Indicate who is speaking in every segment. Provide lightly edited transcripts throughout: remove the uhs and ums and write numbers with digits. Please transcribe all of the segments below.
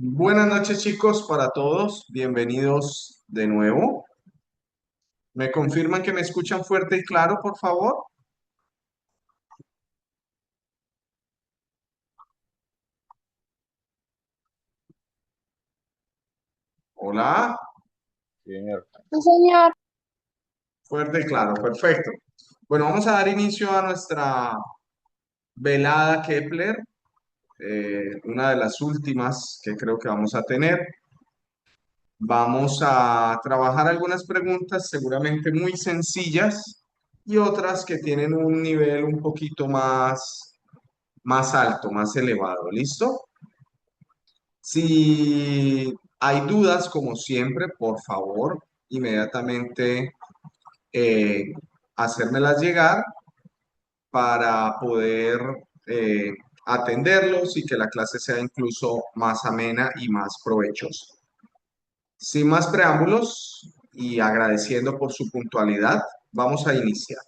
Speaker 1: Buenas noches, chicos, para todos. Bienvenidos de nuevo. ¿Me confirman que me escuchan fuerte y claro, por favor? Hola,
Speaker 2: Sí, señor.
Speaker 3: Sí, señor.
Speaker 1: fuerte y claro, perfecto. Bueno, vamos a dar inicio a nuestra velada Kepler, una de las últimas que creo que vamos a tener. Vamos a trabajar algunas preguntas seguramente muy sencillas y otras que tienen un nivel un poquito más alto, más elevado. ¿Listo? Si hay dudas, como siempre, por favor, inmediatamente eh, hacérmelas llegar para poder eh, atenderlos y que la clase sea incluso más amena y más provechosa. Sin más preámbulos y agradeciendo por su puntualidad, vamos a iniciar.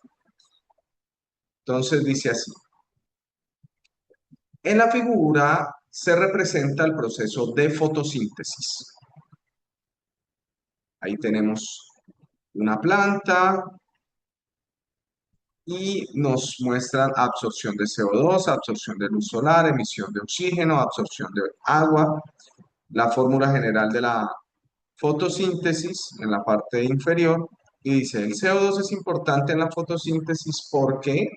Speaker 1: Entonces dice así, en la figura se representa el proceso de fotosíntesis. Ahí tenemos una planta, y nos muestran absorción de CO2, absorción de luz solar, emisión de oxígeno, absorción de agua, la fórmula general de la fotosíntesis en la parte inferior, y dice, el CO2 es importante en la fotosíntesis porque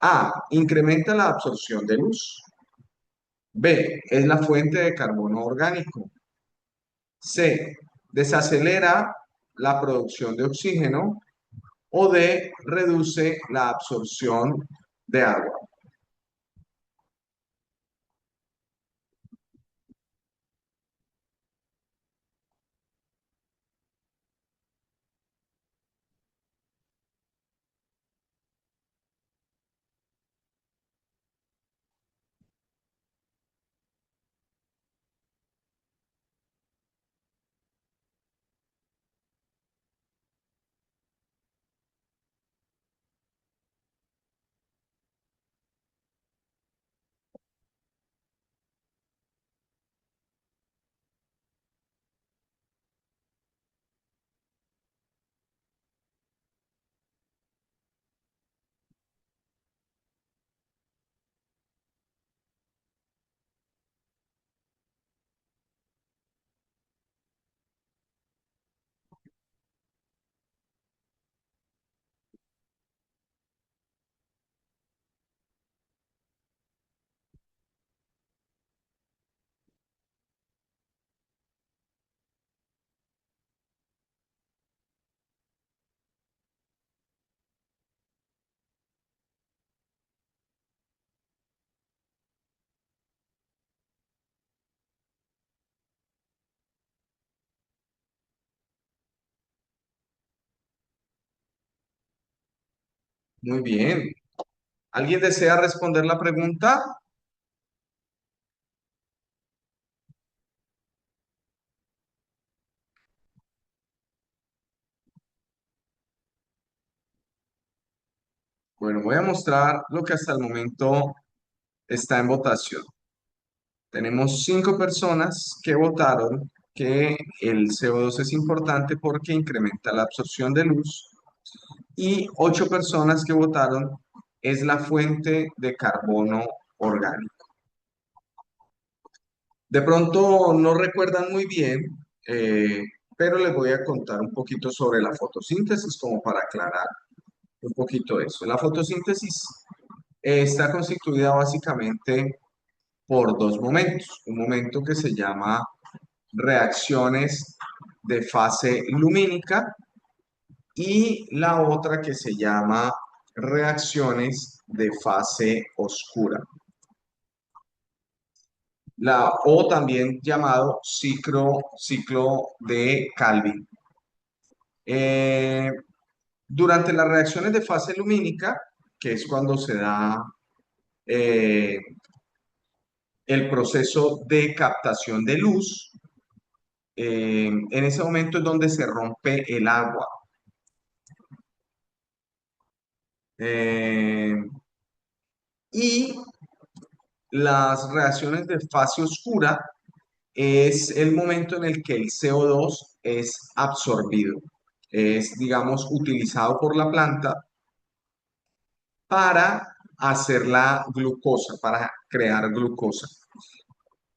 Speaker 1: A, incrementa la absorción de luz, B, es la fuente de carbono orgánico, C, desacelera la producción de oxígeno, o D, reduce la absorción de agua. Muy bien. ¿Alguien desea responder la pregunta? Bueno, voy a mostrar lo que hasta el momento está en votación. Tenemos 5 personas que votaron que el CO2 es importante porque incrementa la absorción de luz y 8 personas que votaron es la fuente de carbono orgánico. De pronto no recuerdan muy bien, eh, pero les voy a contar un poquito sobre la fotosíntesis como para aclarar un poquito eso. La fotosíntesis está constituida básicamente por dos momentos. Un momento que se llama reacciones de fase lumínica y la otra que se llama reacciones de fase oscura. O también llamado ciclo de Calvin. Eh, durante las reacciones de fase lumínica, que es cuando se da eh, el proceso de captación de luz, en ese momento es donde se rompe el agua. Eh, y las reacciones de fase oscura es el momento en el que el CO2 es absorbido, es, digamos, utilizado por la planta para hacer la glucosa, para crear glucosa.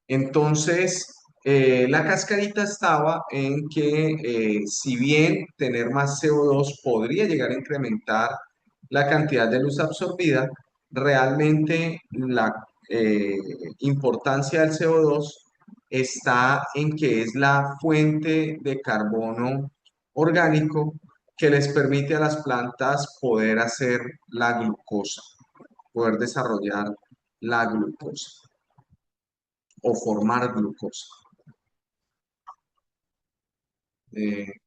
Speaker 1: Entonces, la cascarita estaba en que si bien tener más CO2 podría llegar a incrementar la cantidad de luz absorbida, realmente la eh, importancia del CO2 está en que es la fuente de carbono orgánico que les permite a las plantas poder hacer la glucosa, poder desarrollar la glucosa o formar glucosa.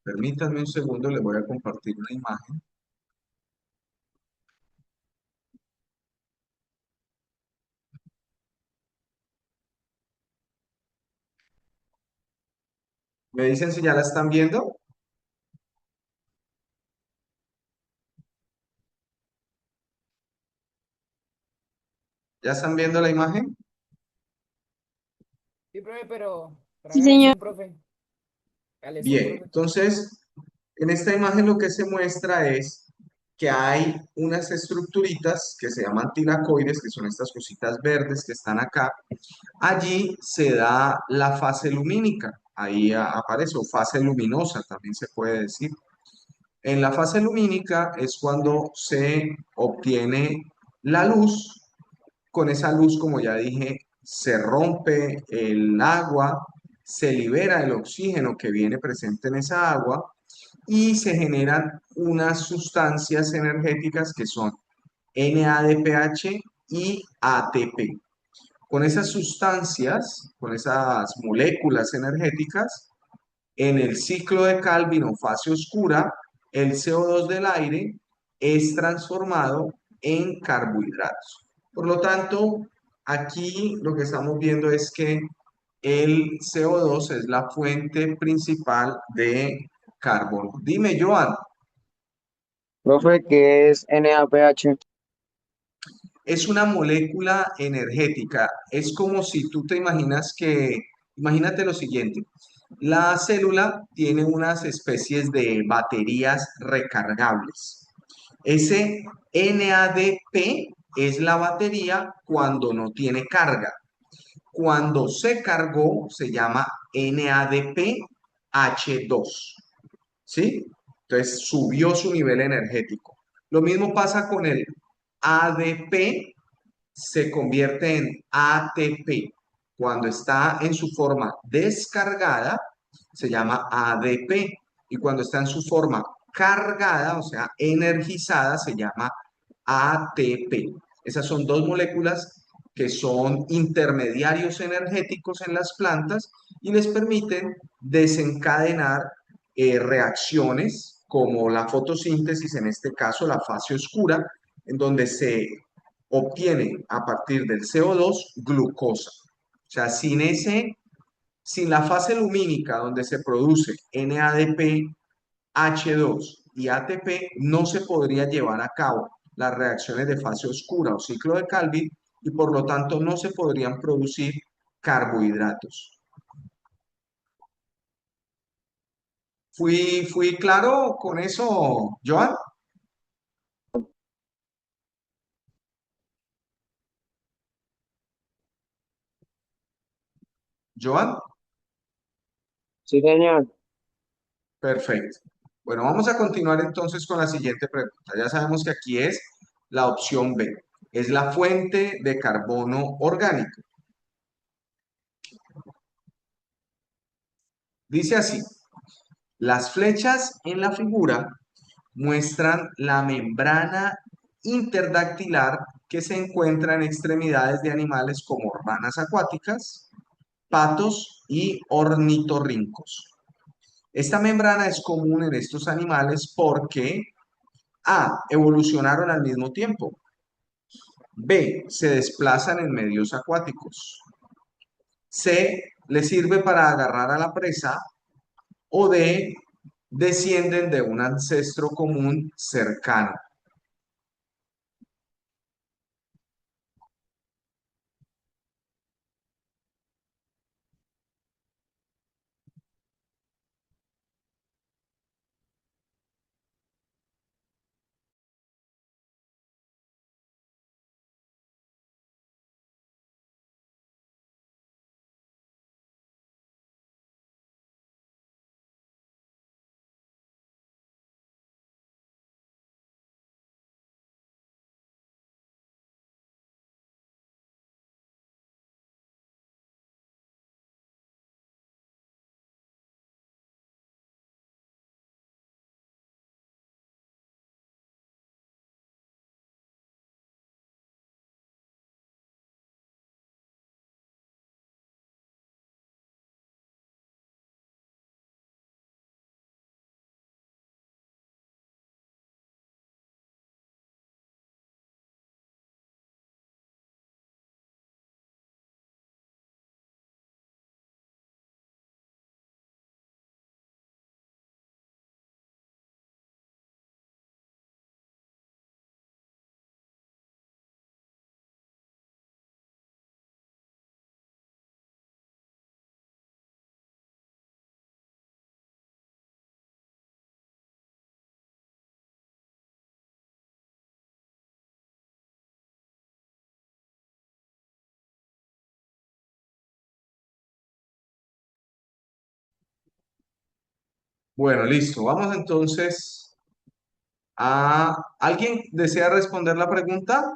Speaker 1: Permítanme un segundo, les voy a compartir una imagen. ¿Me dicen si ya la están viendo? ¿Ya están viendo la imagen?
Speaker 2: Sí, profe, pero
Speaker 3: Sí,
Speaker 2: hágale
Speaker 3: señor.
Speaker 2: zoom, profe. Hágale zoom,
Speaker 1: Bien,
Speaker 2: profe.
Speaker 1: entonces, en esta imagen lo que se muestra es que hay unas estructuritas que se llaman tilacoides, que son estas cositas verdes que están acá. Allí se da la fase lumínica, ahí aparece, o fase luminosa también se puede decir. En la fase lumínica es cuando se obtiene la luz. Con esa luz, como ya dije, se rompe el agua, se libera el oxígeno que viene presente en esa agua y se generan unas sustancias energéticas que son NADPH y ATP. Con esas sustancias, con esas moléculas energéticas, en el ciclo de Calvin o fase oscura, el CO2 del aire es transformado en carbohidratos. Por lo tanto, aquí lo que estamos viendo es que el CO2 es la fuente principal de carbono. Dime, Joan,
Speaker 3: Profe, ¿qué es NAPH?
Speaker 1: es una molécula energética. Es como si tú te imaginas que, imagínate lo siguiente, la célula tiene unas especies de baterías recargables. Ese NADP es la batería cuando no tiene carga. Cuando se cargó se llama NADPH2. ¿Sí? Entonces subió su nivel energético. Lo mismo pasa con el ADP, se convierte en ATP. Cuando está en su forma descargada, se llama ADP. Y cuando está en su forma cargada, o sea, energizada, se llama ATP. Esas son dos moléculas que son intermediarios energéticos en las plantas y les permiten desencadenar reacciones como la fotosíntesis, en este caso la fase oscura, en donde se obtiene a partir del CO2 glucosa. O sea, sin la fase lumínica donde se produce NADP, H2 y ATP, no se podría llevar a cabo las reacciones de fase oscura o ciclo de Calvin y por lo tanto no se podrían producir carbohidratos. ¿Fui claro con eso, Joan? ¿Joan?
Speaker 3: Sí, señor.
Speaker 1: Perfecto. Bueno, vamos a continuar entonces con la siguiente pregunta. Ya sabemos que aquí es la opción B. Es la fuente de carbono orgánico. Dice así, las flechas en la figura muestran la membrana interdactilar que se encuentra en extremidades de animales como ranas acuáticas, patos y ornitorrincos. Esta membrana es común en estos animales porque A. Evolucionaron al mismo tiempo. B. Se desplazan en medios acuáticos. C. Les sirve para agarrar a la presa. O D. Descienden de un ancestro común cercano. Bueno, listo. Vamos entonces a... ¿Alguien desea responder la pregunta?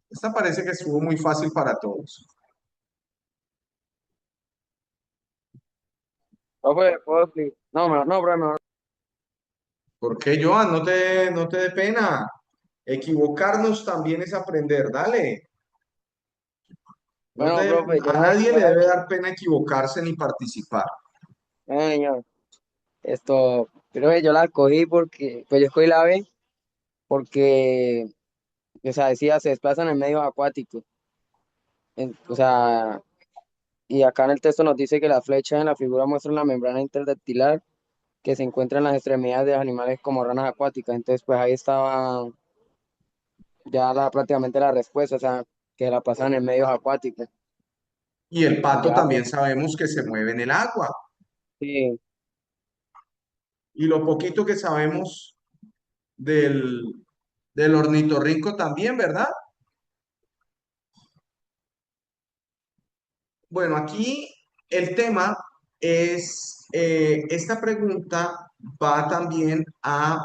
Speaker 1: Esta parece que estuvo muy fácil para todos.
Speaker 3: Profe, ¿puedo explicar? No, no, profe, mejor.
Speaker 1: ¿Por qué, Joan? No te dé pena. Equivocarnos también es aprender. Dale.
Speaker 3: Bueno, profe, yo
Speaker 1: A
Speaker 3: la
Speaker 1: nadie le
Speaker 3: voy a...
Speaker 1: debe dar pena equivocarse ni participar.
Speaker 3: Señor, creo que yo la escogí porque, pues yo escogí la B porque, o sea, decía, se desplazan en medios acuáticos. O sea, y acá en el texto nos dice que las flechas en la figura muestran la membrana interdactilar que se encuentra en las extremidades de los animales como ranas acuáticas. Entonces, pues ahí estaba ya prácticamente la respuesta, o sea, que la pasan en medios acuáticos.
Speaker 1: Y el pato
Speaker 3: Ya,
Speaker 1: también sabemos que se mueve en el agua.
Speaker 3: sí,
Speaker 1: Y lo poquito que sabemos del, del ornitorrinco también, ¿verdad? Bueno, aquí el tema es, esta pregunta va también a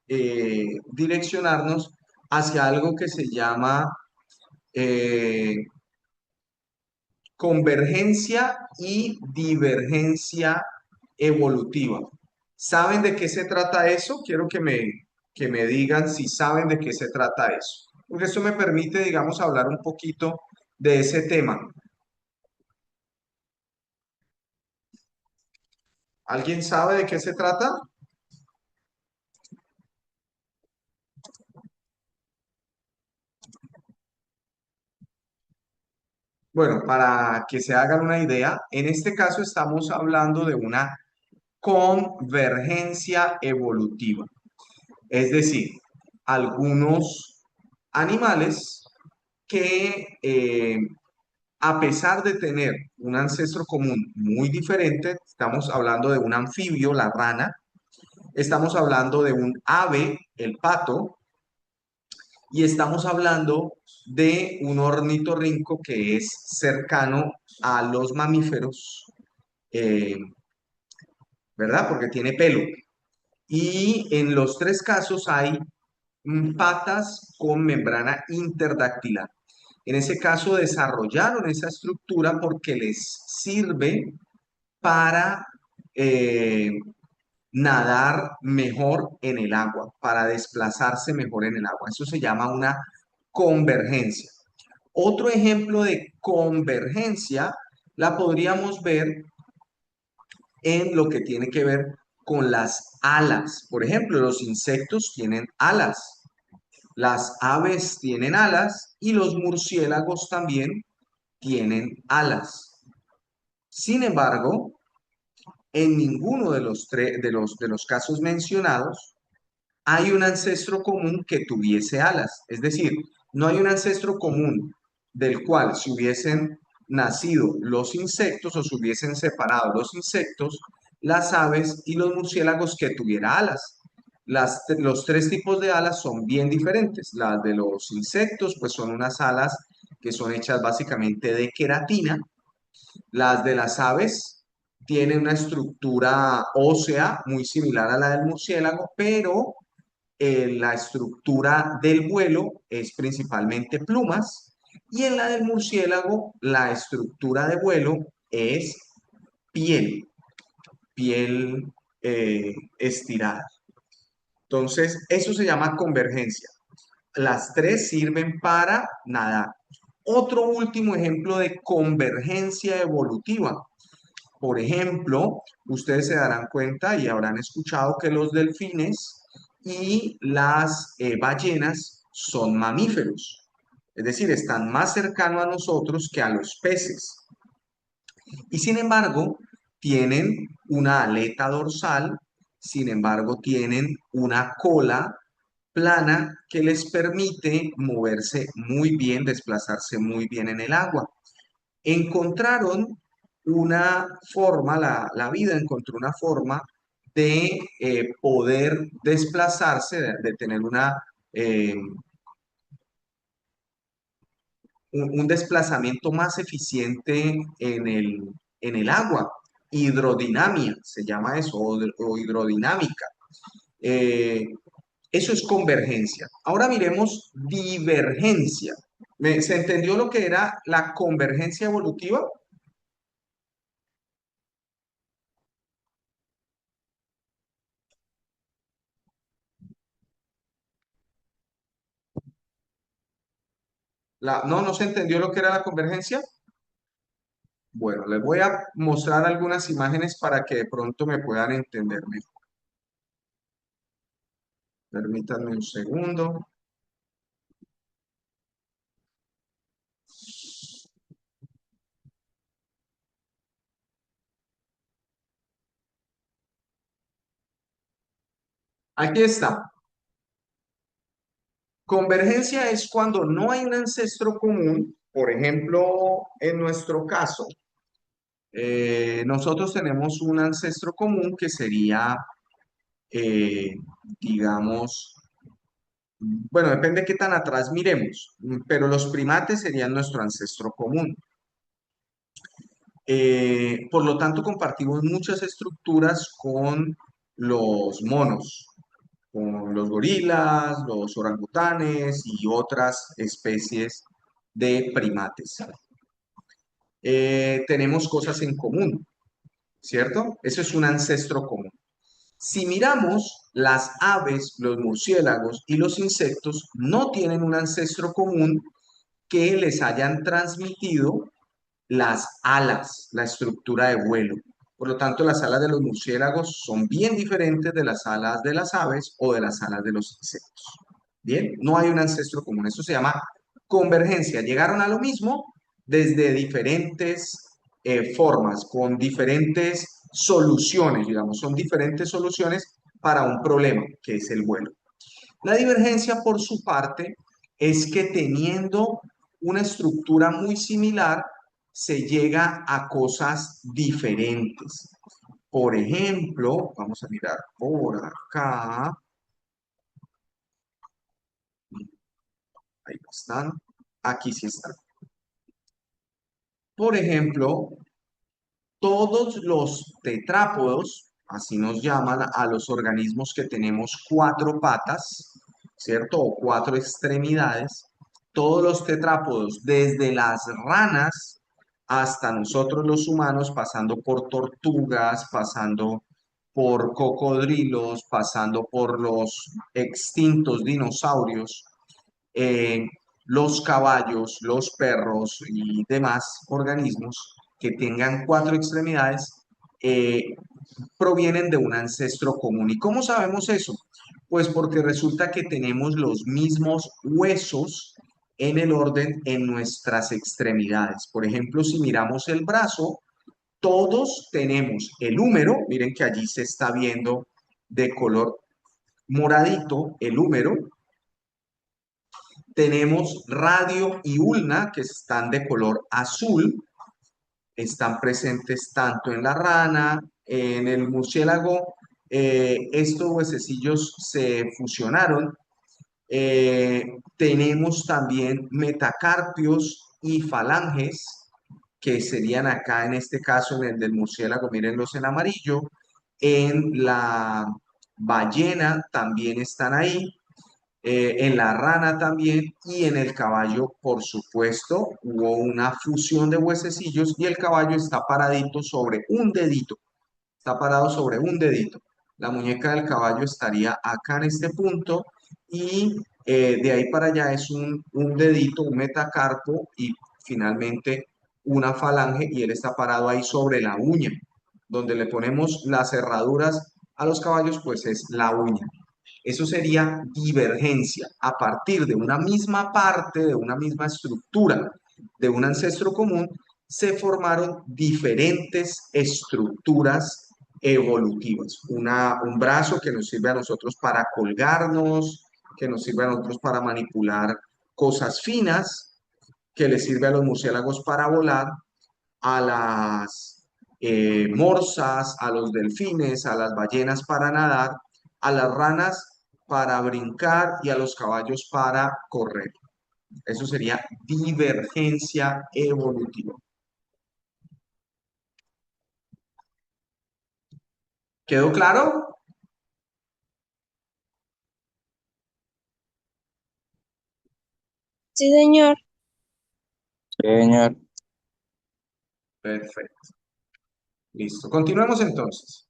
Speaker 1: direccionarnos hacia algo que se llama eh, convergencia y divergencia evolutiva. ¿Saben de qué se trata eso? Quiero que me digan si saben de qué se trata eso. Porque eso me permite, digamos, hablar un poquito de ese tema. ¿Alguien sabe de qué se trata? Bueno, para que se hagan una idea, en este caso estamos hablando de una convergencia evolutiva. Es decir, algunos animales que a pesar de tener un ancestro común muy diferente, estamos hablando de un anfibio, la rana, estamos hablando de un ave, el pato, y estamos hablando de un ornitorrinco que es cercano a los mamíferos, eh, ¿verdad? Porque tiene pelo. Y en los tres casos hay patas con membrana interdactilar. En ese caso desarrollaron esa estructura porque les sirve para eh, nadar mejor en el agua, para desplazarse mejor en el agua. Eso se llama una convergencia. Otro ejemplo de convergencia la podríamos ver en lo que tiene que ver con las alas. Por ejemplo, los insectos tienen alas, las aves tienen alas y los murciélagos también tienen alas. Sin embargo, en ninguno de los, de los casos mencionados hay un ancestro común que tuviese alas. Es decir, no hay un ancestro común del cual si hubiesen nacido los insectos o se hubiesen separado los insectos, las aves y los murciélagos que tuviera alas. Los tres tipos de alas son bien diferentes. Las de los insectos, pues son unas alas que son hechas básicamente de queratina. Las de las aves tienen una estructura ósea muy similar a la del murciélago, pero la estructura del vuelo es principalmente plumas y en la del murciélago la estructura de vuelo es piel, piel estirada. Entonces, eso se llama convergencia. Las tres sirven para nadar. Otro último ejemplo de convergencia evolutiva. Por ejemplo, ustedes se darán cuenta y habrán escuchado que los delfines y las ballenas son mamíferos. Es decir, están más cercanos a nosotros que a los peces. Y sin embargo, tienen una aleta dorsal, sin embargo, tienen una cola plana que les permite moverse muy bien, desplazarse muy bien en el agua. Encontraron una forma, la vida encontró una forma de poder desplazarse, de tener un desplazamiento más eficiente en el agua. hidrodinamia, se llama eso, o hidrodinámica. Eh, Eso es convergencia. Ahora miremos divergencia. ¿Se entendió lo que era la convergencia evolutiva? ¿No se entendió lo que era la convergencia? Bueno, les voy a mostrar algunas imágenes para que de pronto me puedan entender mejor. Permítanme un segundo. Aquí está. Convergencia es cuando no hay un ancestro común. Por ejemplo, en nuestro caso, nosotros tenemos un ancestro común que sería, eh, digamos, bueno, depende de qué tan atrás miremos, pero los primates serían nuestro ancestro común. Por lo tanto, compartimos muchas estructuras con los monos, con los gorilas, los orangutanes y otras especies de primates. Tenemos cosas en común, ¿cierto? Eso es un ancestro común. Si miramos, las aves, los murciélagos y los insectos no tienen un ancestro común que les hayan transmitido las alas, la estructura de vuelo. Por lo tanto, las alas de los murciélagos son bien diferentes de las alas de las aves o de las alas de los insectos. Bien, no hay un ancestro común. Eso se llama convergencia. Llegaron a lo mismo desde diferentes formas, con diferentes soluciones, digamos, son diferentes soluciones para un problema, que es el vuelo. La divergencia, por su parte, es que teniendo una estructura muy similar, se llega a cosas diferentes. Por ejemplo, vamos a mirar por acá. Ahí están. Aquí sí están. Por ejemplo, todos los tetrápodos, así nos llaman a los organismos que tenemos cuatro patas, ¿cierto? O cuatro extremidades. Todos los tetrápodos, desde las ranas hasta nosotros los humanos, pasando por tortugas, pasando por cocodrilos, pasando por los extintos dinosaurios, eh, los caballos, los perros y demás organismos que tengan cuatro extremidades eh, provienen de un ancestro común. ¿Y cómo sabemos eso? Pues porque resulta que tenemos los mismos huesos en el orden en nuestras extremidades. Por ejemplo, si miramos el brazo, todos tenemos el húmero, miren que allí se está viendo de color moradito el húmero, tenemos radio y ulna, que están de color azul, están presentes tanto en la rana, en el murciélago. Estos huesecillos se fusionaron. Tenemos también metacarpios y falanges, que serían acá en este caso en el del murciélago, mírenlos en amarillo. En la ballena también están ahí, en la rana también y en el caballo, por supuesto, hubo una fusión de huesecillos y el caballo está paradito sobre un dedito, está parado sobre un dedito. La muñeca del caballo estaría acá en este punto y de ahí para allá es un dedito, un metacarpo y finalmente una falange y él está parado ahí sobre la uña. Donde le ponemos las cerraduras a los caballos, pues es la uña. Eso sería divergencia. A partir de una misma parte, de una misma estructura, de un ancestro común, se formaron diferentes estructuras evolutivas. Un brazo que nos sirve a nosotros para colgarnos, que nos sirve a nosotros para manipular cosas finas, que le sirve a los murciélagos para volar, a las morsas, a los delfines, a las ballenas para nadar, a las ranas para brincar y a los caballos para correr. Eso sería divergencia evolutiva. ¿Quedó claro?
Speaker 4: Sí, señor.
Speaker 3: Sí, señor.
Speaker 1: Perfecto. Listo. Continuemos entonces.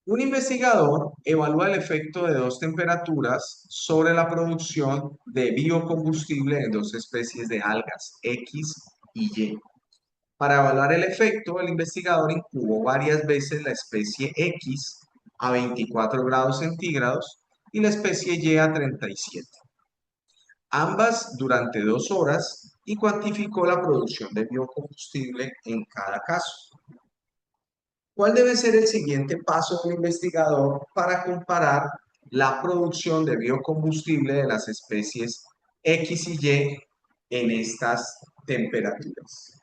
Speaker 1: Un investigador evalúa el efecto de dos temperaturas sobre la producción de biocombustible en dos especies de algas, X y Y. Para evaluar el efecto, el investigador incubó varias veces la especie X a 24 grados centígrados y la especie Y a 37, ambas durante 2 horas, y cuantificó la producción de biocombustible en cada caso. ¿Cuál debe ser el siguiente paso del investigador para comparar la producción de biocombustible de las especies X y Y en estas temperaturas?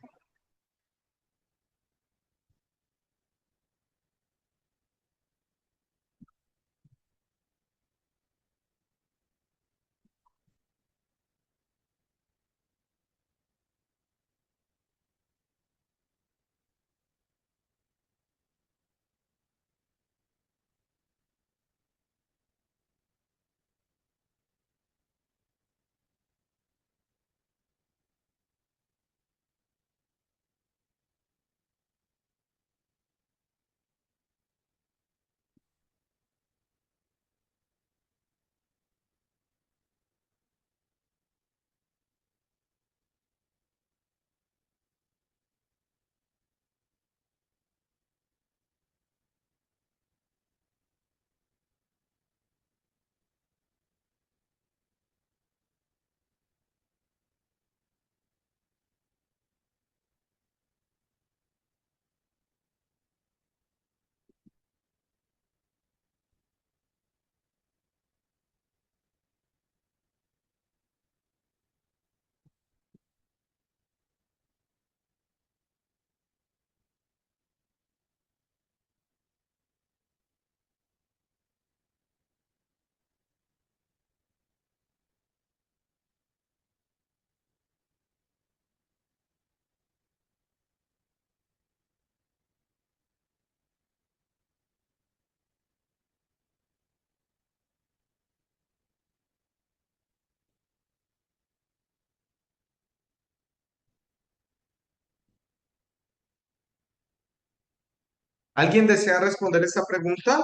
Speaker 1: ¿Alguien desea responder esta pregunta?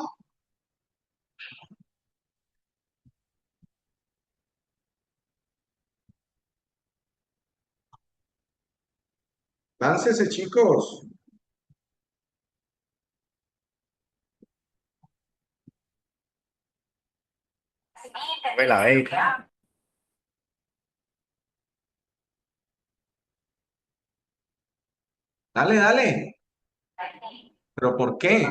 Speaker 1: Láncese, chicos.
Speaker 2: La ve.
Speaker 1: Dale, dale. ¿Pero por qué?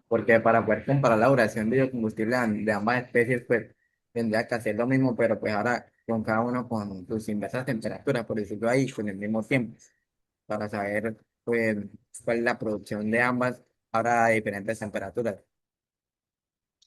Speaker 2: Porque para poder comparar la duración de biocombustible de ambas especies, pues tendría que hacer lo mismo, pero pues ahora con cada uno con sus inversas temperaturas, por decirlo ahí, con el mismo tiempo, para saber pues cuál es la producción de ambas ahora a diferentes temperaturas.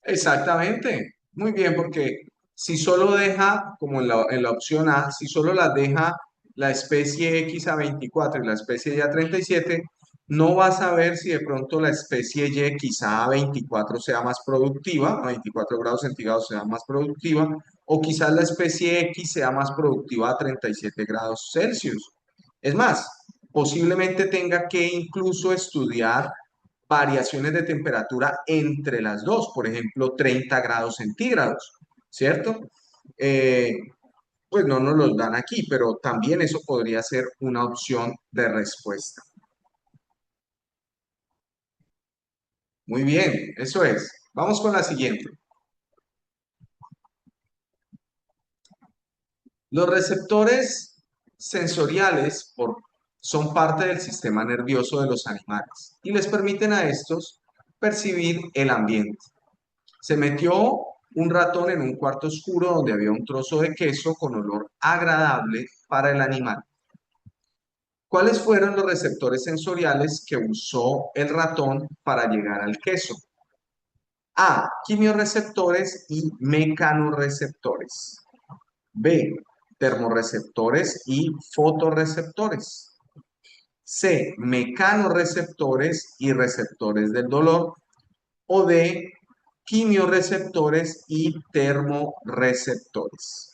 Speaker 1: Exactamente. Muy bien, porque si solo deja, como en la opción A, si solo las deja la especie X a 24 y la especie Y a 37, no vas a ver si de pronto la especie Y quizá a 24 sea más productiva, a 24 grados centígrados sea más productiva, o quizás la especie X sea más productiva a 37 grados Celsius. Es más, posiblemente tenga que incluso estudiar variaciones de temperatura entre las dos, por ejemplo, 30 grados centígrados, ¿cierto? Eh, pues no nos los dan aquí, pero también eso podría ser una opción de respuesta. Muy bien, eso es. Vamos con la siguiente. Los receptores sensoriales son parte del sistema nervioso de los animales y les permiten a estos percibir el ambiente. Se metió un ratón en un cuarto oscuro donde había un trozo de queso con olor agradable para el animal. ¿Cuáles fueron los receptores sensoriales que usó el ratón para llegar al queso? A. Quimiorreceptores y mecanorreceptores. B. Termorreceptores y fotorreceptores. C, mecanorreceptores y receptores del dolor. O D, quimiorreceptores y termorreceptores.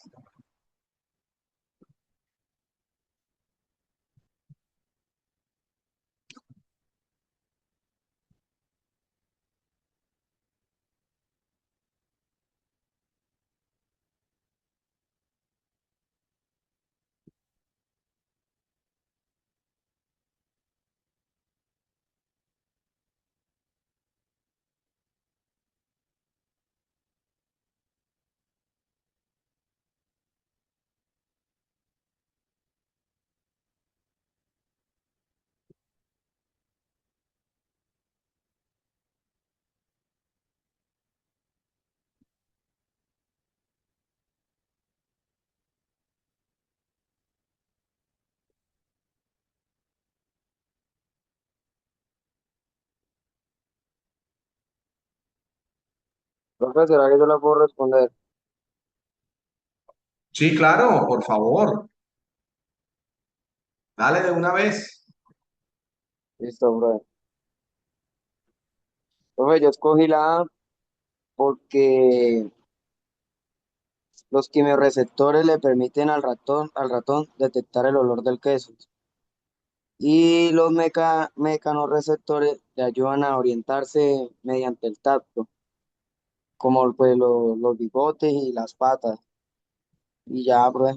Speaker 3: Profe, ¿será que yo la puedo responder?
Speaker 1: Sí, claro, por favor. Dale de una vez.
Speaker 3: Listo, bro. Profe, yo escogí la A porque los quimiorreceptores le permiten al ratón detectar el olor del queso. Y los mecanorreceptores le ayudan a orientarse mediante el tacto, como pues, los bigotes y las patas. Y ya, pues,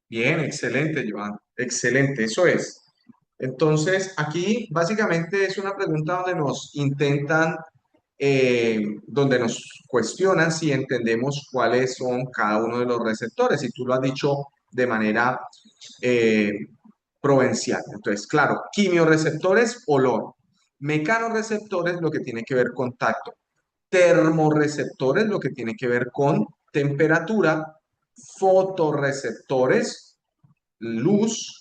Speaker 1: Bien, excelente, Joan. Excelente, eso es. Entonces, aquí básicamente es una pregunta donde nos intentan, donde nos cuestionan si entendemos cuáles son cada uno de los receptores. Y tú lo has dicho de manera eh, provincial. Entonces, claro, quimiorreceptores, olor. Mecanorreceptores, lo que tiene que ver con tacto. Termorreceptores, lo que tiene que ver con temperatura. Fotorreceptores, luz.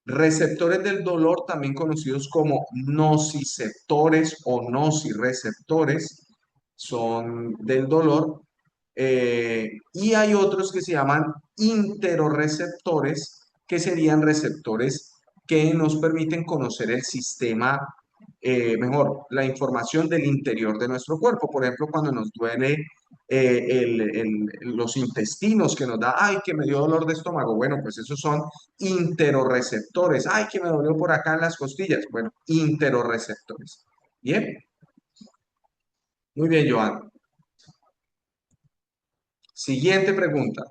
Speaker 1: Receptores del dolor, también conocidos como nociceptores o nocireceptores, son del dolor. Y hay otros que se llaman interoreceptores, que serían receptores que nos permiten conocer el sistema, mejor, la información del interior de nuestro cuerpo. Por ejemplo, cuando nos duele los intestinos, que nos da, ay, que me dio dolor de estómago. Bueno, pues esos son interoreceptores. Ay, que me dolió por acá en las costillas. Bueno, interoreceptores. Bien, muy bien, Joan. Siguiente pregunta.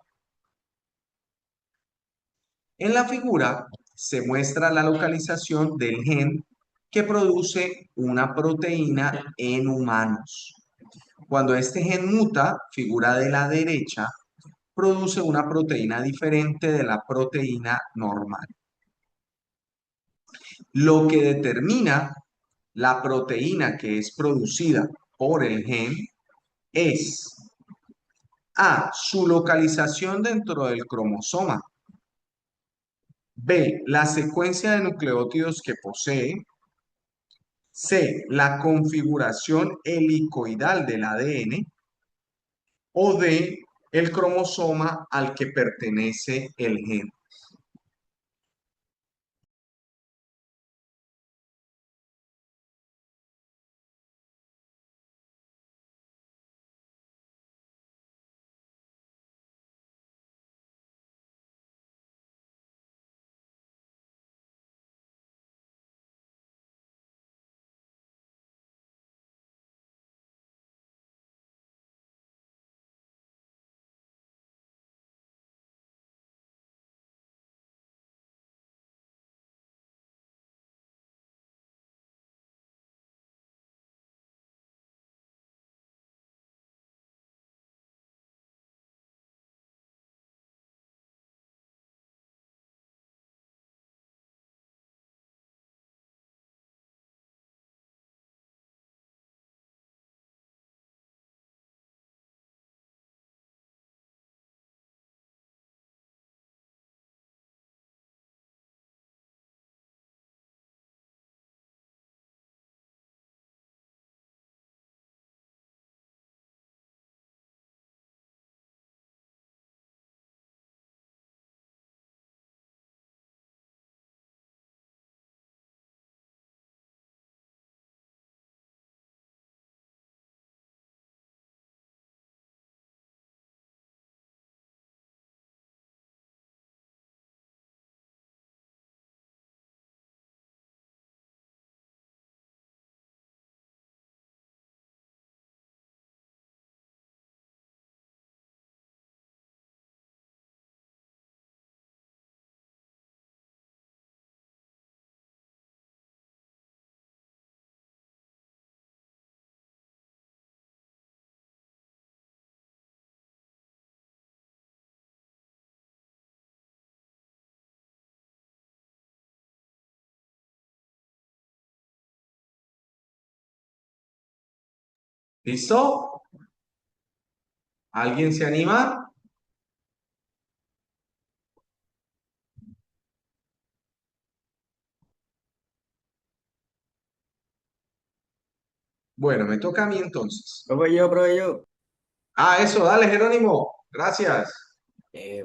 Speaker 1: En la figura se muestra la localización del gen que produce una proteína en humanos. Cuando este gen muta, figura de la derecha, produce una proteína diferente de la proteína normal. Lo que determina la proteína que es producida por el gen es A, su localización dentro del cromosoma. B, la secuencia de nucleótidos que posee. C, la configuración helicoidal del ADN. O D, el cromosoma al que pertenece el gen. ¿Listo? ¿Alguien se anima? Bueno, me toca a mí entonces.
Speaker 2: Profe, yo.
Speaker 1: Ah, eso, dale, Jerónimo. Gracias.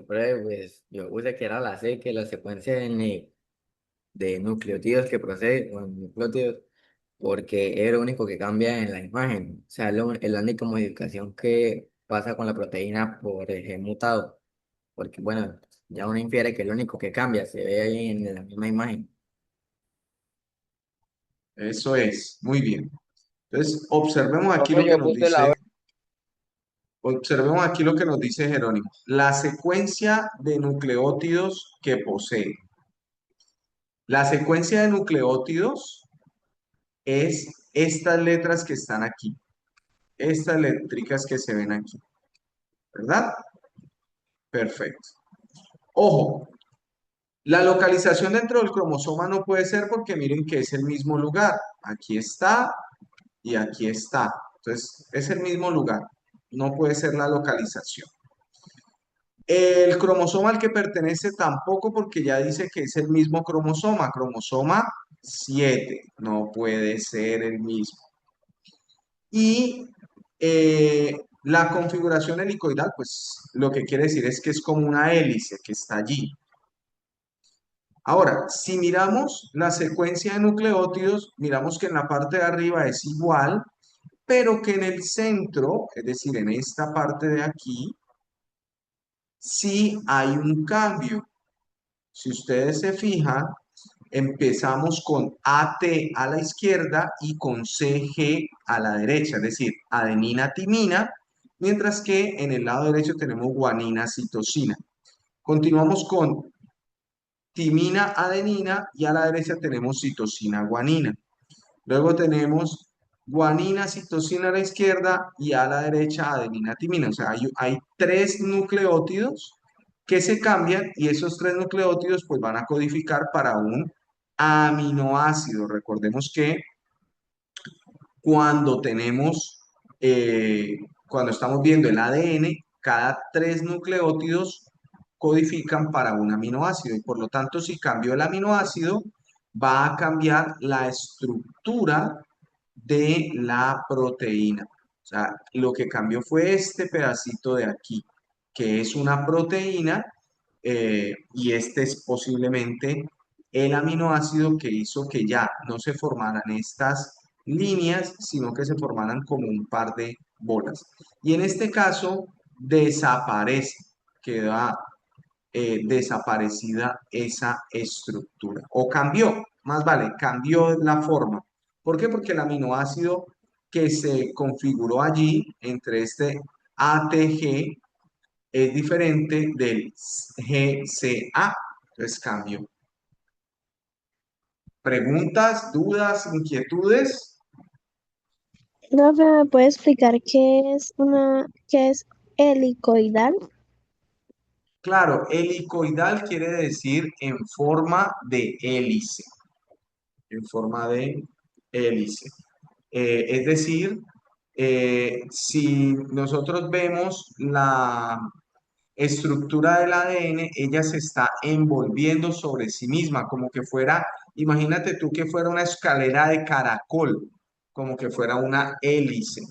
Speaker 2: Profe, pues yo puse que era la C, que la secuencia de nucleótidos que procede con nucleótidos, porque es lo único que cambia en la imagen. O sea, es la única modificación que pasa con la proteína por el gen mutado. Porque, bueno, ya uno infiere que es lo único que cambia, se ve ahí en la misma imagen.
Speaker 1: Eso es, muy bien. Entonces, observemos aquí
Speaker 3: Profe,
Speaker 1: lo que
Speaker 3: yo
Speaker 1: nos
Speaker 3: puse la
Speaker 1: dice,
Speaker 3: B.
Speaker 1: observemos aquí lo que nos dice Jerónimo. La secuencia de nucleótidos que posee. La secuencia de nucleótidos es estas letras que están aquí, estas letricas que se ven aquí, ¿verdad? Perfecto. Ojo, la localización dentro del cromosoma no puede ser porque miren que es el mismo lugar. Aquí está y aquí está. Entonces, es el mismo lugar. No puede ser la localización. El cromosoma al que pertenece tampoco porque ya dice que es el mismo cromosoma, cromosoma 7. No puede ser el mismo. Y la configuración helicoidal, pues lo que quiere decir es que es como una hélice que está allí. Ahora, si miramos la secuencia de nucleótidos, miramos que en la parte de arriba es igual, pero que en el centro, es decir, en esta parte de aquí, sí hay un cambio. Si ustedes se fijan, empezamos con AT a la izquierda y con CG a la derecha, es decir, adenina, timina, mientras que en el lado derecho tenemos guanina, citosina. Continuamos con timina, adenina y a la derecha tenemos citosina, guanina. Luego tenemos guanina, citosina a la izquierda y a la derecha adenina, timina. O sea, hay tres nucleótidos que se cambian y esos tres nucleótidos pues van a codificar para un aminoácido. Recordemos que cuando tenemos, cuando estamos viendo el ADN, cada tres nucleótidos codifican para un aminoácido y por lo tanto si cambio el aminoácido va a cambiar la estructura de la proteína. O sea, lo que cambió fue este pedacito de aquí, que es una proteína y este es posiblemente el aminoácido que hizo que ya no se formaran estas líneas, sino que se formaran como un par de bolas. Y en este caso desaparece, queda desaparecida esa estructura. O cambió, más vale, cambió la forma. ¿Por qué? Porque el aminoácido que se configuró allí entre este ATG es diferente del GCA. Entonces cambio. ¿Preguntas, dudas, inquietudes?
Speaker 4: Profe, ¿me puede explicar qué es helicoidal?
Speaker 1: Claro, helicoidal quiere decir en forma de hélice, en forma de hélice. Es decir, si nosotros vemos la estructura del ADN, ella se está envolviendo sobre sí misma, como que fuera, imagínate tú que fuera una escalera de caracol, como que fuera una hélice,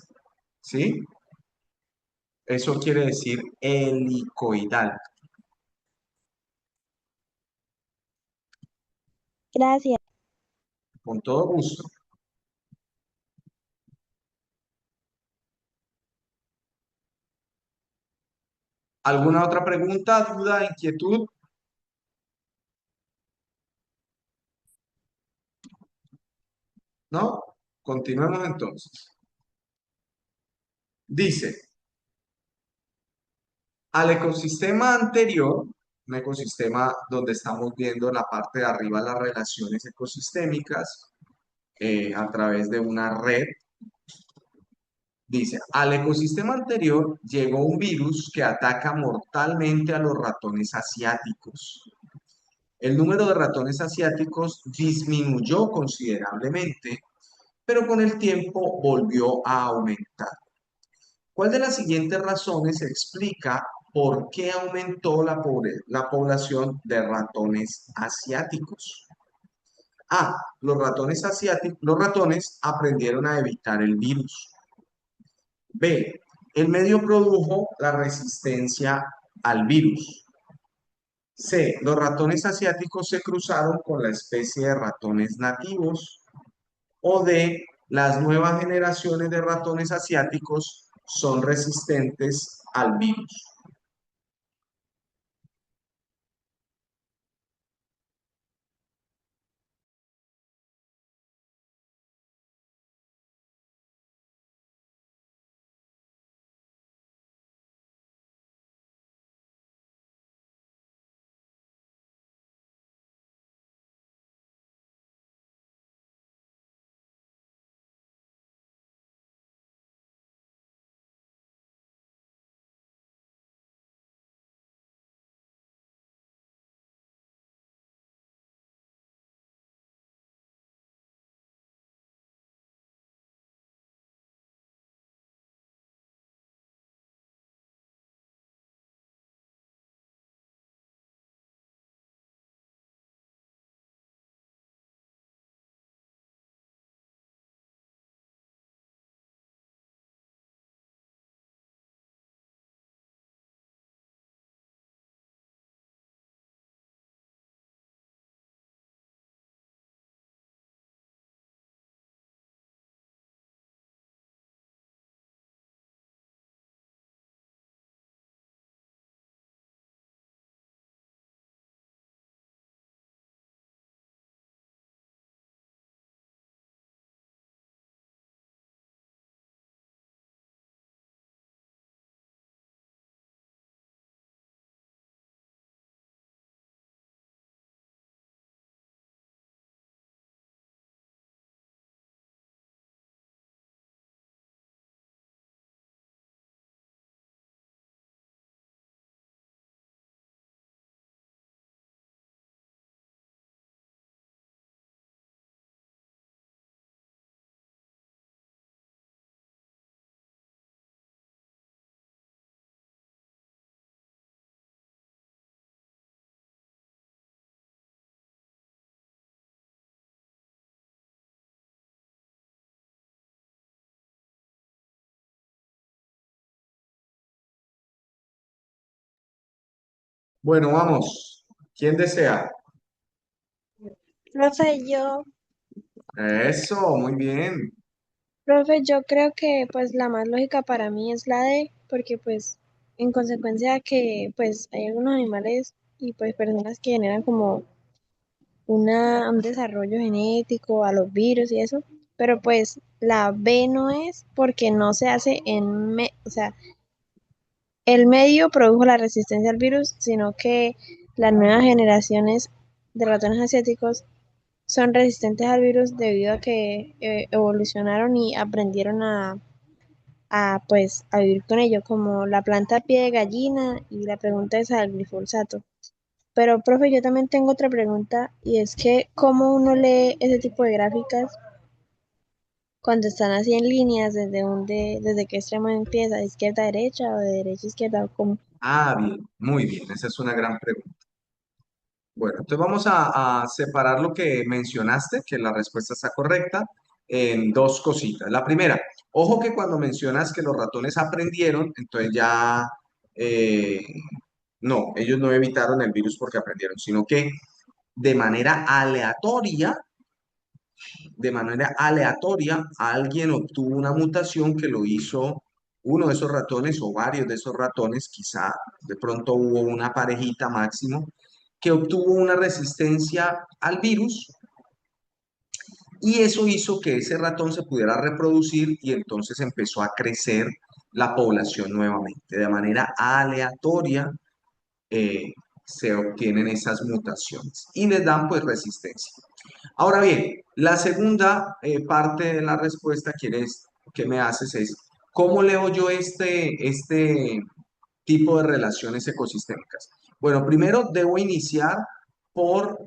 Speaker 1: ¿sí? Eso quiere decir helicoidal.
Speaker 4: Gracias.
Speaker 1: Con todo gusto. ¿Alguna otra pregunta, duda, inquietud? ¿No? Continuemos entonces. Dice, al ecosistema anterior, un ecosistema donde estamos viendo en la parte de arriba las relaciones ecosistémicas a través de una red, dice, al ecosistema anterior llegó un virus que ataca mortalmente a los ratones asiáticos. El número de ratones asiáticos disminuyó considerablemente, pero con el tiempo volvió a aumentar. ¿Cuál de las siguientes razones explica por qué aumentó la población de ratones asiáticos? A. Los ratones aprendieron a evitar el virus. B. El medio produjo la resistencia al virus. C. Los ratones asiáticos se cruzaron con la especie de ratones nativos. O D. Las nuevas generaciones de ratones asiáticos son resistentes al virus. Bueno, vamos. ¿Quién desea?
Speaker 4: Profe,
Speaker 1: Eso, muy bien.
Speaker 4: yo creo que pues la más lógica para mí es la D, porque pues en consecuencia que pues hay algunos animales y pues personas que generan como un desarrollo genético a los virus y eso, pero pues la B no es porque no se hace o sea, el medio produjo la resistencia al virus, sino que las nuevas generaciones de ratones asiáticos son resistentes al virus debido a que evolucionaron y aprendieron pues, a vivir con ello, como la planta a pie de gallina y la pregunta es al glifosato. Pero, profe, yo también tengo otra pregunta y es que, ¿cómo uno lee ese tipo de gráficas cuando están así en líneas, desde qué extremo empieza, de izquierda a derecha o de derecha a izquierda, o cómo?
Speaker 1: Ah, bien, muy bien. Esa es una gran pregunta. Bueno, entonces vamos a separar lo que mencionaste, que la respuesta está correcta, en dos cositas. La primera, ojo que cuando mencionas que los ratones aprendieron, entonces ya, eh, no, ellos no evitaron el virus porque aprendieron, sino que de manera aleatoria, de manera aleatoria, alguien obtuvo una mutación que lo hizo uno de esos ratones o varios de esos ratones, quizá de pronto hubo una parejita máximo, que obtuvo una resistencia al virus y eso hizo que ese ratón se pudiera reproducir y entonces empezó a crecer la población nuevamente. De manera aleatoria se obtienen esas mutaciones y les dan pues resistencia. Ahora bien, la segunda parte de la respuesta que me haces es, ¿cómo leo yo este tipo de relaciones ecosistémicas? Bueno, primero debo iniciar por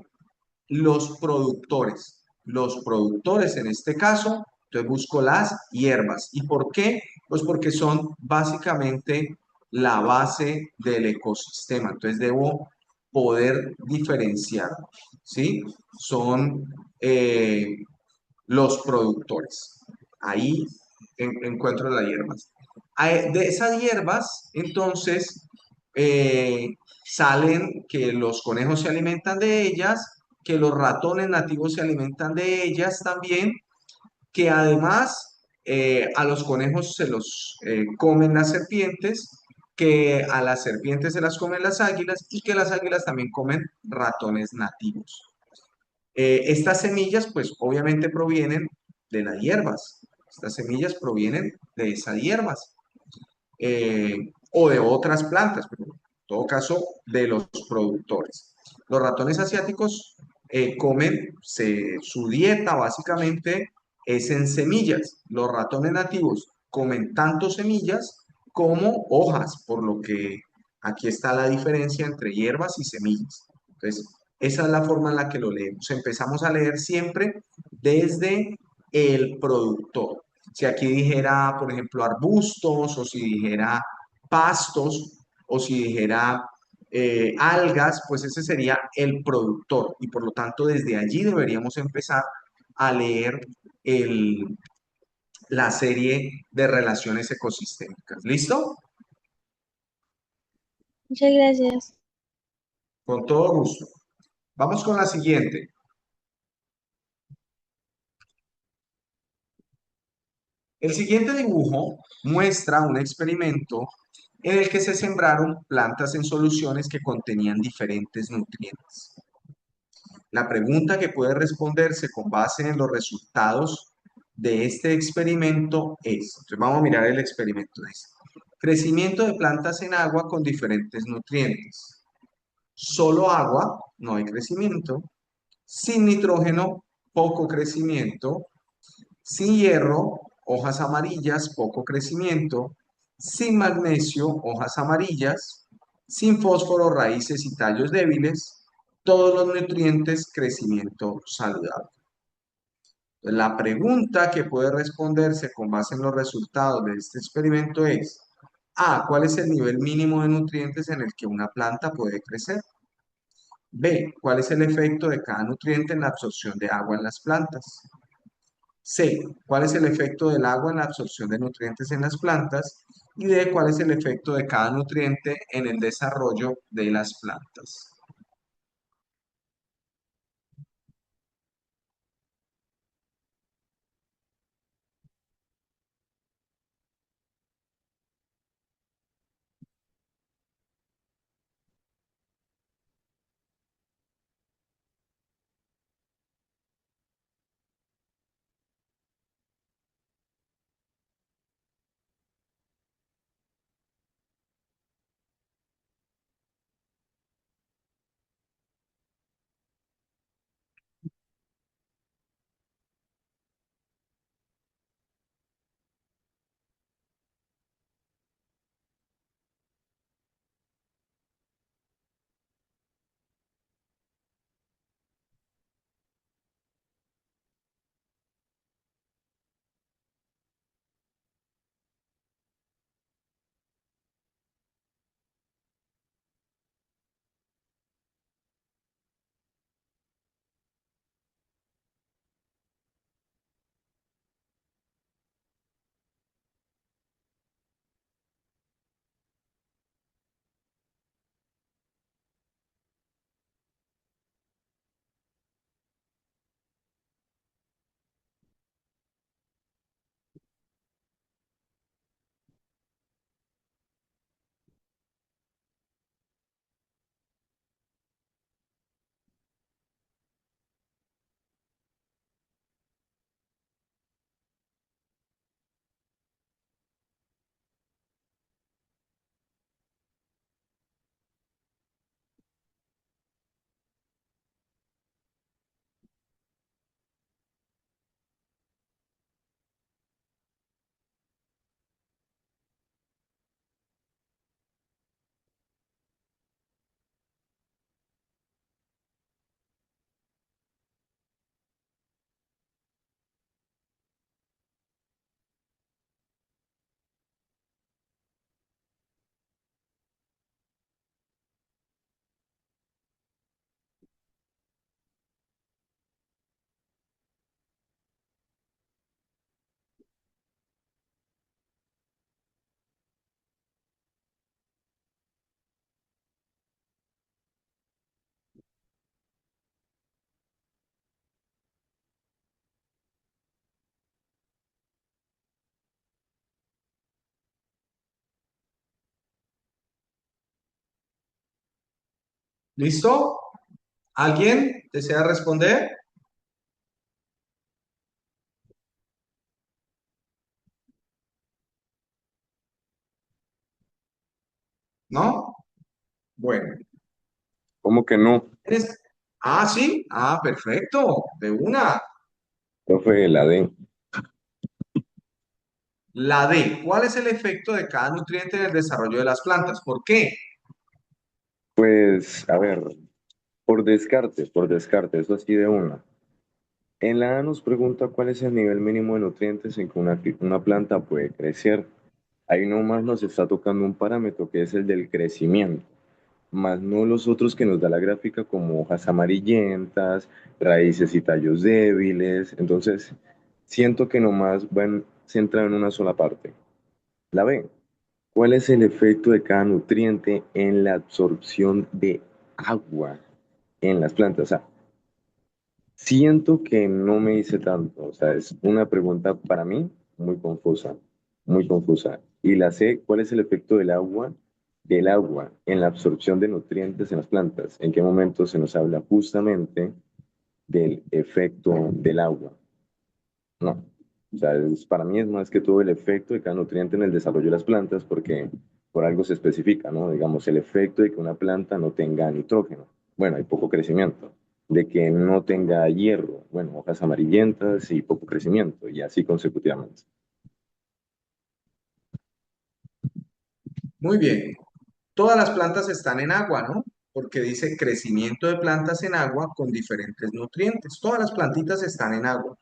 Speaker 1: los productores. Los productores en este caso, entonces busco las hierbas. ¿Y por qué? Pues porque son básicamente la base del ecosistema. Entonces debo poder diferenciar, ¿sí? Son los productores. Ahí encuentro las hierbas. De esas hierbas, entonces, salen que los conejos se alimentan de ellas, que los ratones nativos se alimentan de ellas también, que además a los conejos se los comen las serpientes, que a las serpientes se las comen las águilas y que las águilas también comen ratones nativos. Estas semillas, pues obviamente provienen de las hierbas. Estas semillas provienen de esas hierbas o de otras plantas, pero en todo caso de los productores. Los ratones asiáticos comen, su dieta básicamente es en semillas. Los ratones nativos comen tanto semillas como hojas, por lo que aquí está la diferencia entre hierbas y semillas. Entonces, esa es la forma en la que lo leemos. Empezamos a leer siempre desde el productor. Si aquí dijera, por ejemplo, arbustos, o si dijera pastos, o si dijera algas, pues ese sería el productor. Y por lo tanto, desde allí deberíamos empezar a leer el, la serie de relaciones ecosistémicas. ¿Listo?
Speaker 4: Muchas gracias.
Speaker 1: Con todo gusto. Vamos con la siguiente. El siguiente dibujo muestra un experimento en el que se sembraron plantas en soluciones que contenían diferentes nutrientes. La pregunta que puede responderse con base en los resultados de este experimento es, entonces vamos a mirar el experimento, dice, crecimiento de plantas en agua con diferentes nutrientes. Solo agua, no hay crecimiento. Sin nitrógeno, poco crecimiento. Sin hierro, hojas amarillas, poco crecimiento. Sin magnesio, hojas amarillas. Sin fósforo, raíces y tallos débiles. Todos los nutrientes, crecimiento saludable. La pregunta que puede responderse con base en los resultados de este experimento es: A, ¿cuál es el nivel mínimo de nutrientes en el que una planta puede crecer? B, ¿cuál es el efecto de cada nutriente en la absorción de agua en las plantas? C, ¿cuál es el efecto del agua en la absorción de nutrientes en las plantas? Y D, ¿cuál es el efecto de cada nutriente en el desarrollo de las plantas? ¿Listo? ¿Alguien desea responder? ¿No? Bueno.
Speaker 5: ¿Cómo que no?
Speaker 1: ¿Tienes- Ah, sí. Ah, perfecto. De una.
Speaker 5: Profe, la D.
Speaker 1: La D. ¿Cuál es el efecto de cada nutriente en el desarrollo de las plantas? ¿Por qué?
Speaker 5: Pues, a ver, por descarte, eso así de una. En la A nos pregunta cuál es el nivel mínimo de nutrientes en que una planta puede crecer. Ahí nomás nos está tocando un parámetro que es el del crecimiento, más no los otros que nos da la gráfica como hojas amarillentas, raíces y tallos débiles. Entonces, siento que nomás van centrado en una sola parte. La B. ¿Cuál es el efecto de cada nutriente en la absorción de agua en las plantas? O sea, siento que no me hice tanto. O sea, es una pregunta para mí muy confusa, muy confusa. Y la C, ¿cuál es el efecto del agua en la absorción de nutrientes en las plantas? ¿En qué momento se nos habla justamente del efecto del agua? No. O sea, para mí es más que todo el efecto de cada nutriente en el desarrollo de las plantas, porque por algo se especifica, ¿no? Digamos, el efecto de que una planta no tenga nitrógeno. Bueno, hay poco crecimiento. De que no tenga hierro. Bueno, hojas amarillentas y poco crecimiento, y así consecutivamente.
Speaker 1: Muy bien. Todas las plantas están en agua, ¿no? Porque dice crecimiento de plantas en agua con diferentes nutrientes. Todas las plantitas están en agua.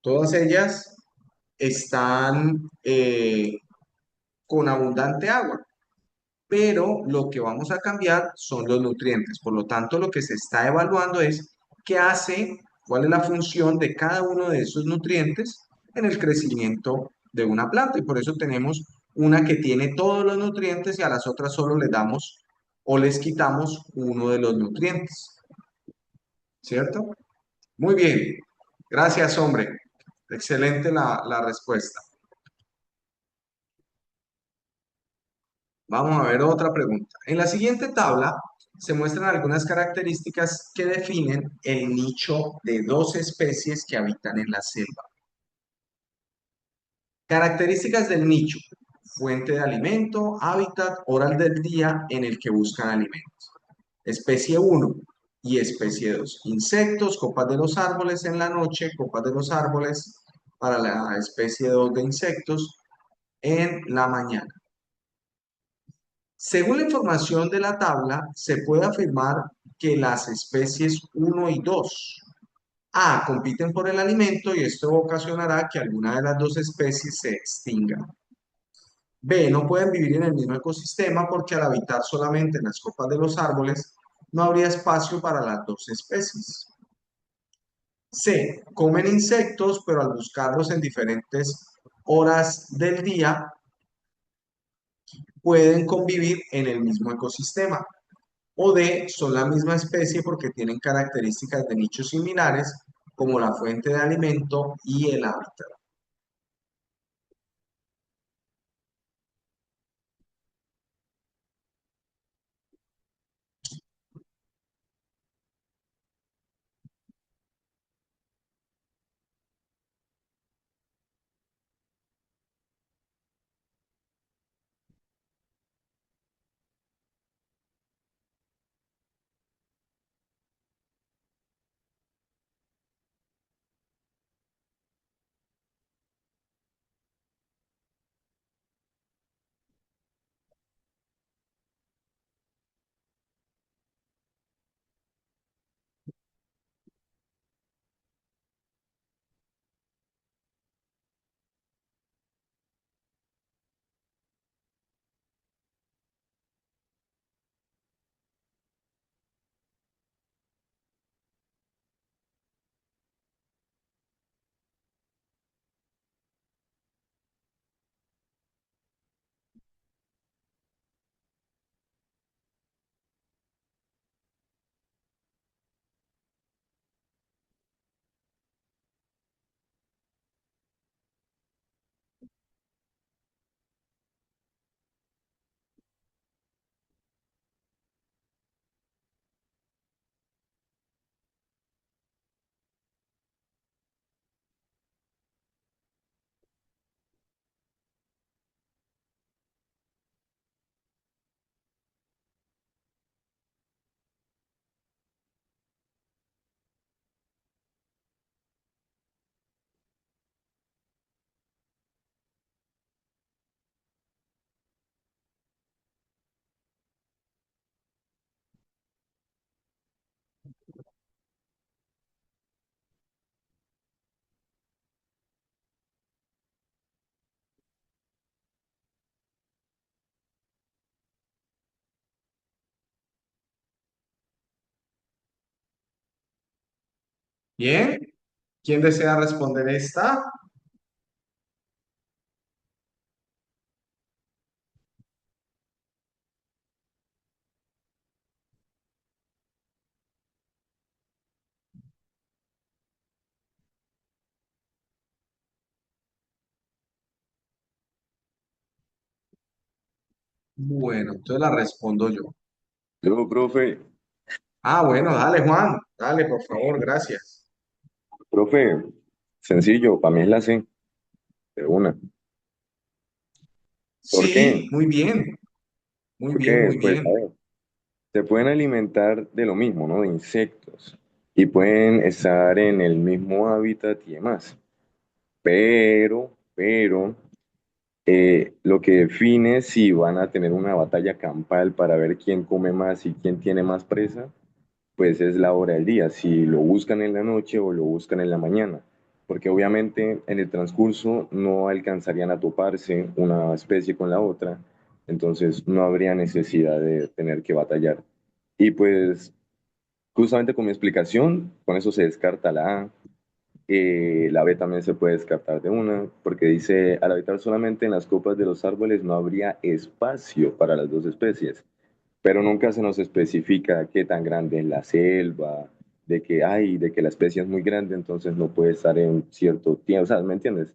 Speaker 1: Todas ellas están con abundante agua, pero lo que vamos a cambiar son los nutrientes. Por lo tanto, lo que se está evaluando es qué hace, cuál es la función de cada uno de esos nutrientes en el crecimiento de una planta. Y por eso tenemos una que tiene todos los nutrientes y a las otras solo les damos o les quitamos uno de los nutrientes. ¿Cierto? Muy bien. Gracias, hombre. Excelente la respuesta. Vamos a ver otra pregunta. En la siguiente tabla se muestran algunas características que definen el nicho de dos especies que habitan en la selva. Características del nicho: fuente de alimento, hábitat, hora del día en el que buscan alimento. Especie uno y especie 2. Insectos, copas de los árboles en la noche, copas de los árboles para la especie 2 de insectos en la mañana. Según la información de la tabla, se puede afirmar que las especies uno y 2 A compiten por el alimento y esto ocasionará que alguna de las dos especies se extinga. B, no pueden vivir en el mismo ecosistema porque al habitar solamente en las copas de los árboles, no habría espacio para las dos especies. C, comen insectos, pero al buscarlos en diferentes horas del día, pueden convivir en el mismo ecosistema. O D, son la misma especie porque tienen características de nichos similares, como la fuente de alimento y el hábitat. Bien. ¿Quién desea responder esta? Bueno, entonces la respondo yo.
Speaker 5: Luego, profe,
Speaker 1: Ah, bueno, dale, Juan. Dale, por favor, gracias.
Speaker 5: profe, sencillo, para mí es la C, de una. ¿Por
Speaker 1: Sí,
Speaker 5: qué?
Speaker 1: muy bien. Muy bien,
Speaker 5: Porque,
Speaker 1: muy
Speaker 5: pues, a
Speaker 1: bien.
Speaker 5: ver, se pueden alimentar de lo mismo, ¿no? De insectos. Y pueden estar en el mismo hábitat y demás. Pero, lo que define si van a tener una batalla campal para ver quién come más y quién tiene más presa, pues es la hora del día, si lo buscan en la noche o lo buscan en la mañana, porque obviamente en el transcurso no alcanzarían a toparse una especie con la otra, entonces no habría necesidad de tener que batallar. Y pues justamente con mi explicación, con eso se descarta la A. La B también se puede descartar de una, porque dice, al habitar solamente en las copas de los árboles no habría espacio para las dos especies, pero nunca se nos especifica qué tan grande es la selva, de que la especie es muy grande, entonces no puede estar en cierto tiempo, o sea, ¿me entiendes?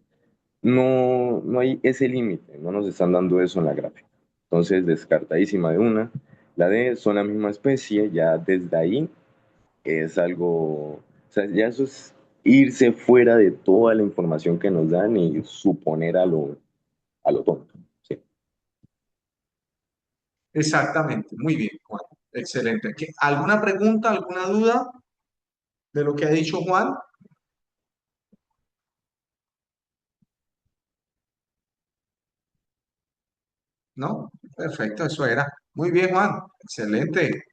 Speaker 5: No, no hay ese límite, no nos están dando eso en la gráfica. Entonces, descartadísima de una. La D son la misma especie, ya desde ahí es algo, o sea, ya eso es irse fuera de toda la información que nos dan y suponer a lo tonto. Sí.
Speaker 1: Exactamente. Muy bien, Juan. Excelente. ¿Alguna pregunta, alguna duda de lo que ha dicho Juan? ¿No? Perfecto, eso era. Muy bien, Juan. Excelente.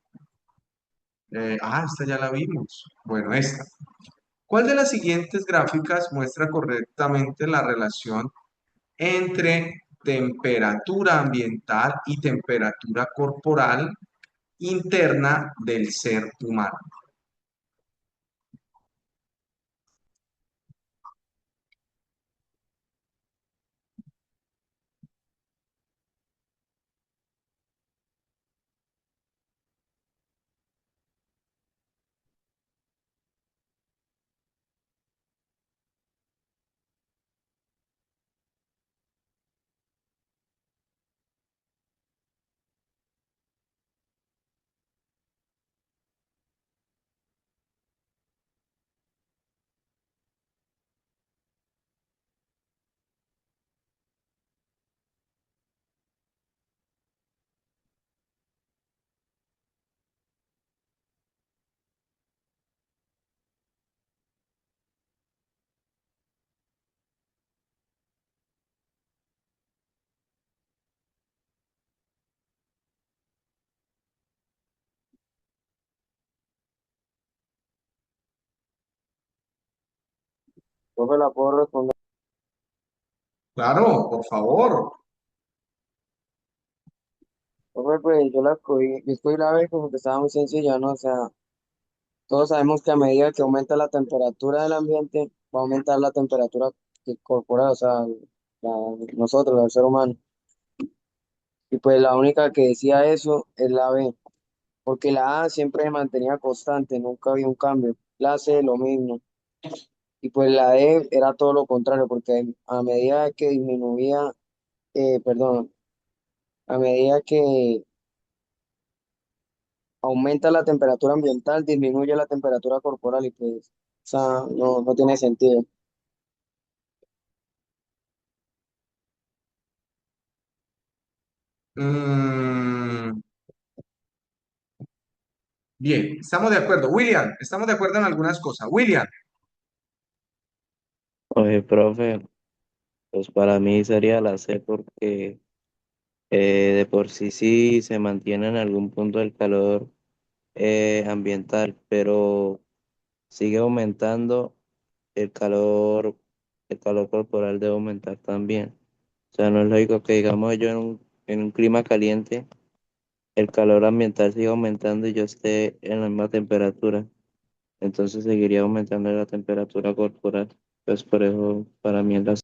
Speaker 1: Esta ya la vimos. Bueno, esta. ¿Cuál de las siguientes gráficas muestra correctamente la relación entre temperatura ambiental y temperatura corporal interna del ser humano?
Speaker 3: Profe, la puedo responder.
Speaker 1: Claro, por favor.
Speaker 3: Profe, pues yo escogí la B como que estaba muy sencilla, ¿no? O sea, todos sabemos que a medida que aumenta la temperatura del ambiente, va a aumentar la temperatura corporal, o sea, nosotros, el ser humano. Y pues la única que decía eso es la B, porque la A siempre se mantenía constante, nunca había un cambio. La C lo mismo. Y pues la D era todo lo contrario, porque a medida que disminuía, perdón, a medida que aumenta la temperatura ambiental, disminuye la temperatura corporal y pues, o sea, no tiene sentido.
Speaker 1: Mm, bien, estamos de acuerdo. William, estamos de acuerdo en algunas cosas. William,
Speaker 6: Oye, profe, pues para mí sería la C porque de por sí sí se mantiene en algún punto el calor ambiental, pero sigue aumentando el calor, el calor corporal debe aumentar también. O sea, no es lógico que digamos yo en un clima caliente, el calor ambiental siga aumentando y yo esté en la misma temperatura. entonces seguiría aumentando la temperatura corporal. Pues por eso para mí es la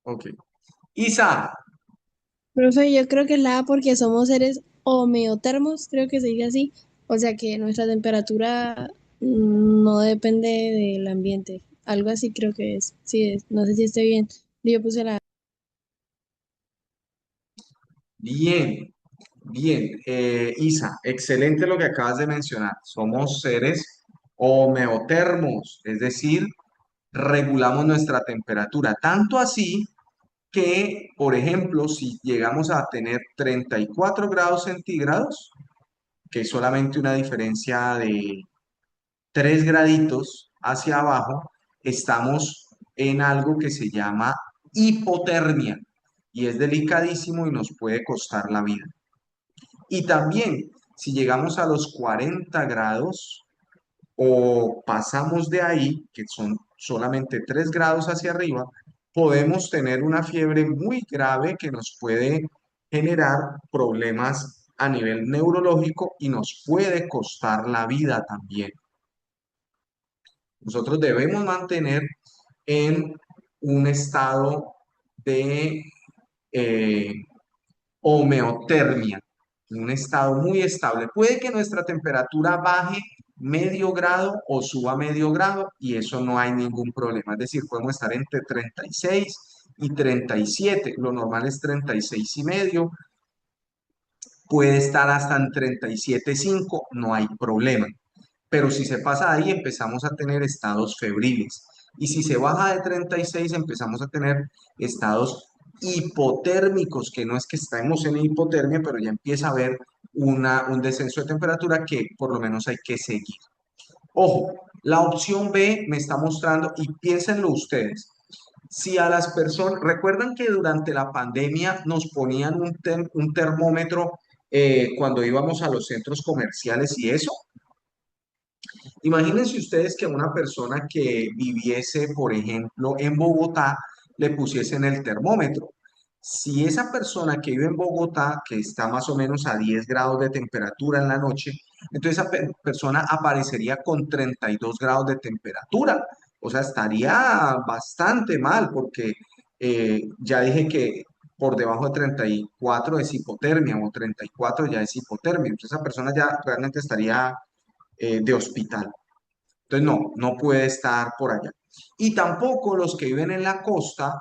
Speaker 1: Ok. Isa,
Speaker 4: Profe, yo creo que es la A porque somos seres homeotermos, creo que se dice así. O sea que nuestra temperatura no depende del ambiente. Algo así creo que es. Sí, no sé si estoy bien. Yo puse la A.
Speaker 1: bien, bien. Isa, excelente lo que acabas de mencionar. Somos seres homeotermos, es decir, regulamos nuestra temperatura. Tanto así que, por ejemplo, si llegamos a tener 34 grados centígrados, que es solamente una diferencia de 3 graditos hacia abajo, estamos en algo que se llama hipotermia y es delicadísimo y nos puede costar la vida. Y también, si llegamos a los 40 grados o pasamos de ahí, que son solamente 3 grados hacia arriba, podemos tener una fiebre muy grave que nos puede generar problemas a nivel neurológico y nos puede costar la vida también. Nosotros debemos mantener en un estado de eh, homeotermia, en un estado muy estable. Puede que nuestra temperatura baje medio grado o suba medio grado y eso no hay ningún problema. Es decir, podemos estar entre 36 y 37. Lo normal es 36 y medio. Puede estar hasta en 37,5, no hay problema. Pero si se pasa de ahí, empezamos a tener estados febriles. Y si se baja de 36, empezamos a tener estados hipotérmicos, que no es que estemos en hipotermia, pero ya empieza a haber un descenso de temperatura que por lo menos hay que seguir. Ojo, la opción B me está mostrando, y piénsenlo ustedes, si a las personas, recuerdan que durante la pandemia nos ponían un termómetro cuando íbamos a los centros comerciales y eso. Imagínense ustedes que a una persona que viviese, por ejemplo, en Bogotá, le pusiesen el termómetro. Si esa persona que vive en Bogotá, que está más o menos a 10 grados de temperatura en la noche, entonces esa persona aparecería con 32 grados de temperatura. O sea, estaría bastante mal porque ya dije que por debajo de 34 es hipotermia o 34 ya es hipotermia. Entonces esa persona ya realmente estaría de hospital. Entonces, no, no puede estar por allá. Y tampoco los que viven en la costa,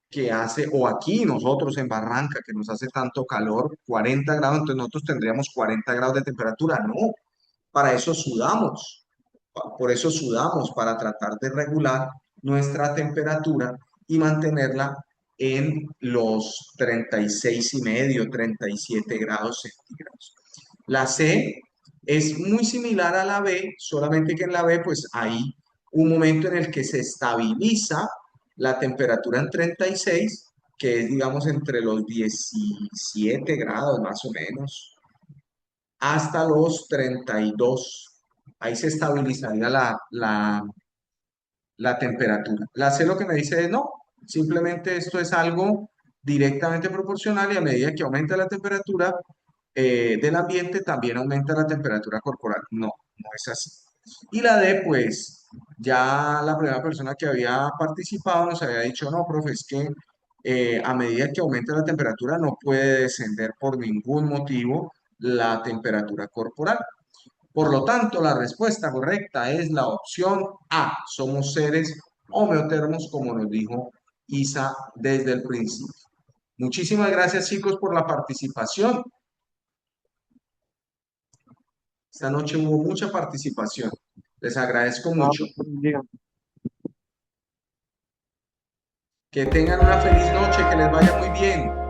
Speaker 1: que hace, o aquí nosotros en Barranca, que nos hace tanto calor, 40 grados, entonces nosotros tendríamos 40 grados de temperatura. No, para eso sudamos. Por eso sudamos, para tratar de regular nuestra temperatura y mantenerla en los 36,5, 37 grados centígrados. La C es muy similar a la B, solamente que en la B pues hay un momento en el que se estabiliza la temperatura en 36, que es digamos entre los 17 grados más o menos, hasta los 32. Ahí se estabilizaría la temperatura. La C lo que me dice es no, simplemente esto es algo directamente proporcional y a medida que aumenta la temperatura del ambiente, también aumenta la temperatura corporal. No, no es así. Y la D, pues, ya la primera persona que había participado nos había dicho, no, profe, es que a medida que aumenta la temperatura no puede descender por ningún motivo la temperatura corporal. Por lo tanto, la respuesta correcta es la opción A. Somos seres homeotermos, como nos dijo Isa desde el principio. Muchísimas gracias, chicos, por la participación. Esta noche hubo mucha participación. Les agradezco
Speaker 3: Ah,
Speaker 1: mucho.
Speaker 3: diga.
Speaker 1: Que tengan una feliz noche, que les vaya muy bien.